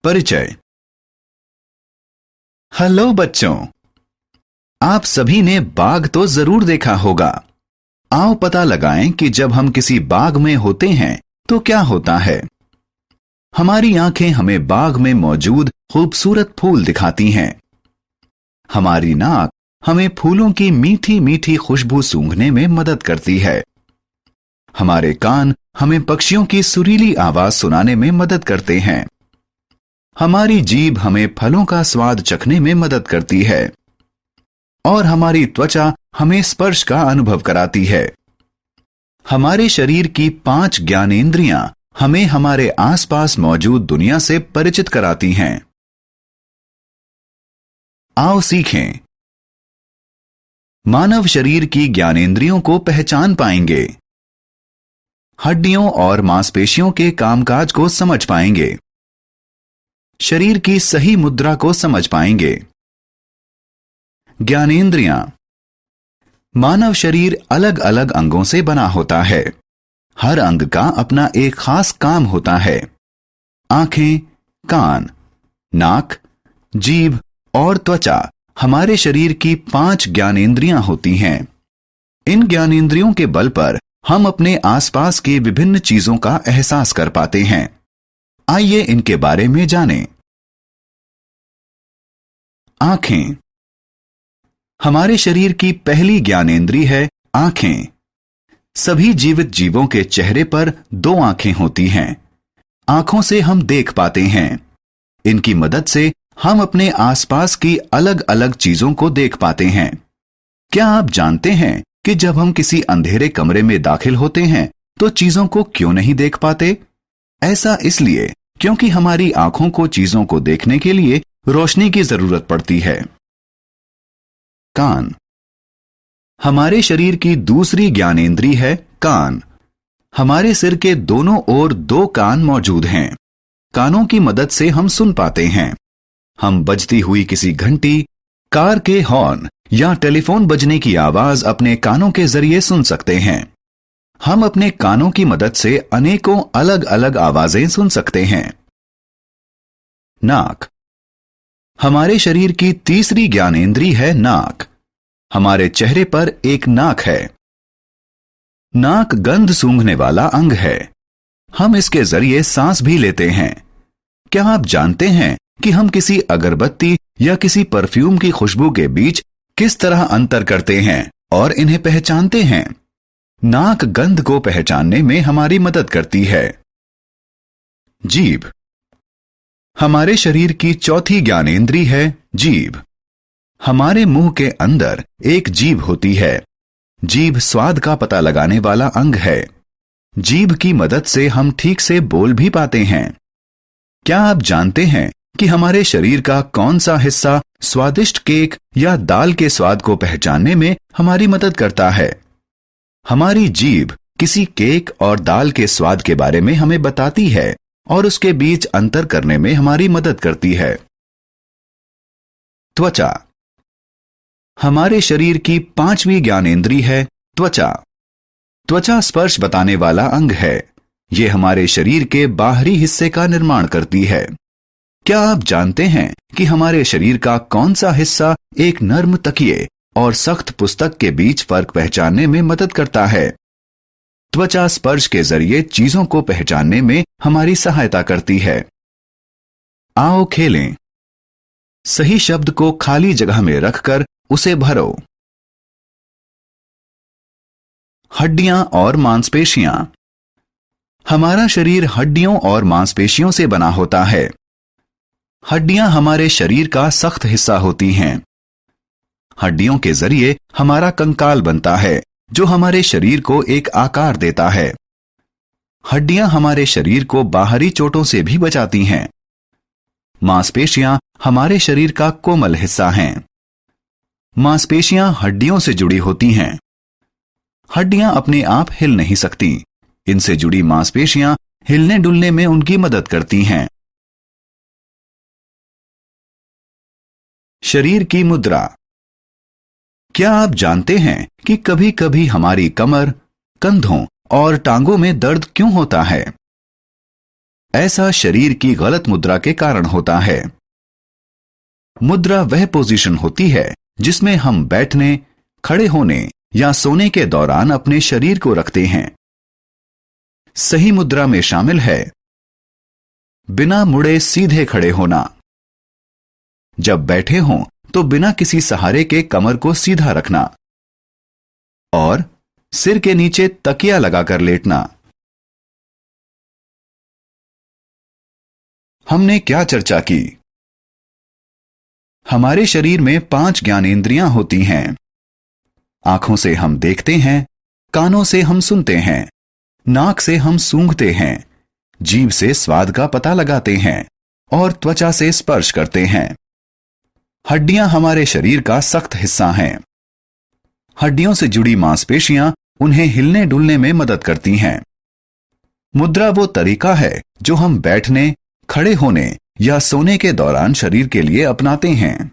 परिचय। हेलो बच्चों, आप सभी ने बाघ तो जरूर देखा होगा। आओ पता लगाएं कि जब हम किसी बाग में होते हैं तो क्या होता है। हमारी आंखें हमें बाग में मौजूद खूबसूरत फूल दिखाती हैं। हमारी नाक हमें फूलों की मीठी मीठी खुशबू सूंघने में मदद करती है। हमारे कान हमें पक्षियों की सुरीली आवाज सुनाने में मदद करते हैं। हमारी जीभ हमें फलों का स्वाद चखने में मदद करती है और हमारी त्वचा हमें स्पर्श का अनुभव कराती है। हमारे शरीर की 5 ज्ञानेंद्रियां हमें हमारे आसपास मौजूद दुनिया से परिचित कराती हैं। आओ सीखें। मानव शरीर की ज्ञानेंद्रियों को पहचान पाएंगे। हड्डियों और मांसपेशियों के कामकाज को समझ पाएंगे। शरीर की सही मुद्रा को समझ पाएंगे। ज्ञानेंद्रियां। मानव शरीर अलग अलग अंगों से बना होता है। हर अंग का अपना एक खास काम होता है। आंखें, कान, नाक, जीभ और त्वचा हमारे शरीर की 5 ज्ञानेंद्रियां होती हैं। इन ज्ञानेंद्रियों के बल पर हम अपने आसपास की विभिन्न चीजों का एहसास कर पाते हैं। आइए इनके बारे में जानें। आंखें। हमारे शरीर की पहली ज्ञानेंद्रिय है आंखें। सभी जीवित जीवों के चेहरे पर 2 आंखें होती हैं। आंखों से हम देख पाते हैं। इनकी मदद से हम अपने आसपास की अलग अलग चीजों को देख पाते हैं। क्या आप जानते हैं कि जब हम किसी अंधेरे कमरे में दाखिल होते हैं तो चीजों को क्यों नहीं देख पाते? ऐसा इसलिए क्योंकि हमारी आंखों को चीजों को देखने के लिए रोशनी की जरूरत पड़ती है। कान। हमारे शरीर की दूसरी ज्ञानेंद्रिय है कान। हमारे सिर के दोनों ओर 2 कान मौजूद हैं। कानों की मदद से हम सुन पाते हैं। हम बजती हुई किसी घंटी, कार के हॉर्न या टेलीफोन बजने की आवाज अपने कानों के जरिए सुन सकते हैं। हम अपने कानों की मदद से अनेकों अलग अलग आवाजें सुन सकते हैं। नाक। हमारे शरीर की तीसरी ज्ञानेंद्रिय है नाक। हमारे चेहरे पर एक नाक है। नाक गंध सूंघने वाला अंग है। हम इसके जरिए सांस भी लेते हैं। क्या आप जानते हैं कि हम किसी अगरबत्ती या किसी परफ्यूम की खुशबू के बीच किस तरह अंतर करते हैं और इन्हें पहचानते हैं? नाक गंध को पहचानने में हमारी मदद करती है। जीभ। हमारे शरीर की चौथी ज्ञानेंद्रिय है जीभ। हमारे मुंह के अंदर एक जीभ होती है। जीभ स्वाद का पता लगाने वाला अंग है। जीभ की मदद से हम ठीक से बोल भी पाते हैं। क्या आप जानते हैं कि हमारे शरीर का कौन सा हिस्सा स्वादिष्ट केक या दाल के स्वाद को पहचानने में हमारी मदद करता है? हमारी जीभ किसी केक और दाल के स्वाद के बारे में हमें बताती है और उसके बीच अंतर करने में हमारी मदद करती है। त्वचा। हमारे शरीर की 5वीं ज्ञानेंद्रिय है त्वचा। त्वचा स्पर्श बताने वाला अंग है। यह हमारे शरीर के बाहरी हिस्से का निर्माण करती है। क्या आप जानते हैं कि हमारे शरीर का कौन सा हिस्सा एक नर्म तकिए और सख्त पुस्तक के बीच फर्क पहचानने में मदद करता है? त्वचा स्पर्श के जरिए चीजों को पहचानने में हमारी सहायता करती है। आओ खेलें। सही शब्द को खाली जगह में रखकर उसे भरो। हड्डियां और मांसपेशियां। हमारा शरीर हड्डियों और मांसपेशियों से बना होता है। हड्डियां हमारे शरीर का सख्त हिस्सा होती हैं। हड्डियों के जरिए हमारा कंकाल बनता है जो हमारे शरीर को एक आकार देता है। हड्डियां हमारे शरीर को बाहरी चोटों से भी बचाती हैं। मांसपेशियां हमारे शरीर का कोमल हिस्सा हैं। मांसपेशियां हड्डियों से जुड़ी होती हैं। हड्डियां अपने आप हिल नहीं सकती। इनसे जुड़ी मांसपेशियां हिलने डुलने में उनकी मदद करती हैं। शरीर की मुद्रा। क्या आप जानते हैं कि कभी कभी हमारी कमर, कंधों और टांगों में दर्द क्यों होता है? ऐसा शरीर की गलत मुद्रा के कारण होता है। मुद्रा वह पोजीशन होती है जिसमें हम बैठने, खड़े होने या सोने के दौरान अपने शरीर को रखते हैं। सही मुद्रा में शामिल है बिना मुड़े सीधे खड़े होना। जब बैठे हों तो बिना किसी सहारे के कमर को सीधा रखना और सिर के नीचे तकिया लगाकर लेटना। हमने क्या चर्चा की? हमारे शरीर में 5 ज्ञानेंद्रियां होती हैं। आंखों से हम देखते हैं, कानों से हम सुनते हैं, नाक से हम सूंघते हैं, जीभ से स्वाद का पता लगाते हैं और त्वचा से स्पर्श करते हैं। हड्डियां हमारे शरीर का सख्त हिस्सा हैं। हड्डियों से जुड़ी मांसपेशियां उन्हें हिलने डुलने में मदद करती हैं। मुद्रा वो तरीका है जो हम बैठने, खड़े होने या सोने के दौरान शरीर के लिए अपनाते हैं।